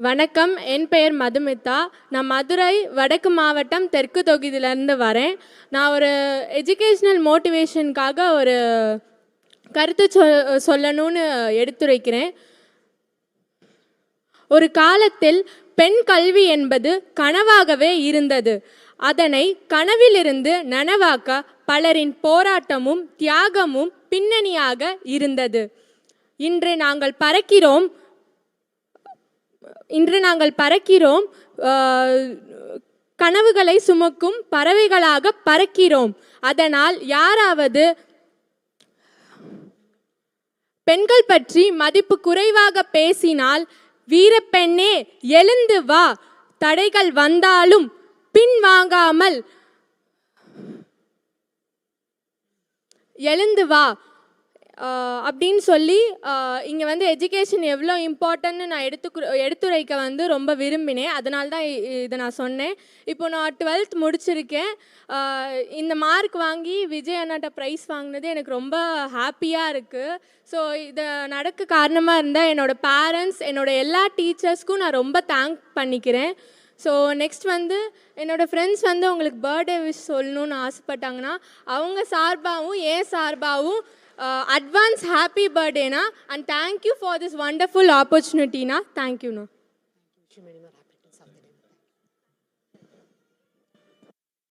வணக்கம், என் பெயர் மதுமிதா. நான் மதுரை வடக்கு மாவட்டம் தெற்கு தொகுதியிலேருந்து வரேன். நான் ஒரு எஜுகேஷ்னல் மோட்டிவேஷனுக்காக ஒரு கருத்து சொல்லணும்னு எடுத்துரைக்கிறேன். ஒரு காலத்தில் பெண் கல்வி என்பது கனவாகவே இருந்தது. அதனை கனவிலிருந்து நனவாக்க பலரின் போராட்டமும் தியாகமும் பின்னணியாக இருந்தது. இன்று நாங்கள் பறக்கிறோம், கனவுகளை சுமக்கும் பறவைகளாக பறக்கிறோம். அதனால் யாராவது பெண்கள் பற்றி மதிப்பு குறைவாக பேசினால், வீரப்பெண்ணே எழுந்து வா, தடைகள் வந்தாலும் பின்வாங்காமல் எழுந்து வா அப்படின்னு சொல்லி இங்கே வந்து எஜுகேஷன் எவ்வளோ இம்பார்ட்டன்ட்னு நான் எடுத்துரைக்க ரொம்ப விரும்பினேன். அதனால தான் இதை நான் சொன்னேன். இப்போ நான் 12th முடிச்சிருக்கேன். இந்த மார்க் வாங்கி விஜய் அண்ணாட்ட ப்ரைஸ் வாங்கினது எனக்கு ரொம்ப ஹாப்பியாக இருக்குது. ஸோ இதை நடக்க காரணமாக இருந்தால் என்னோடய பேரண்ட்ஸ், என்னோடய எல்லா டீச்சர்ஸ்க்கும் நான் ரொம்ப தேங்க் பண்ணிக்கிறேன். ஸோ நெக்ஸ்ட் வந்து என்னோடய ஃப்ரெண்ட்ஸ் வந்து உங்களுக்கு பர்த்டே விஷ் சொல்லணும்னு ஆசைப்பட்டாங்கன்னா, அவங்க சார்பாகவும் என் சார்பாகவும் advance happy birthday na, and thank you for this wonderful opportunity na. Thank you na.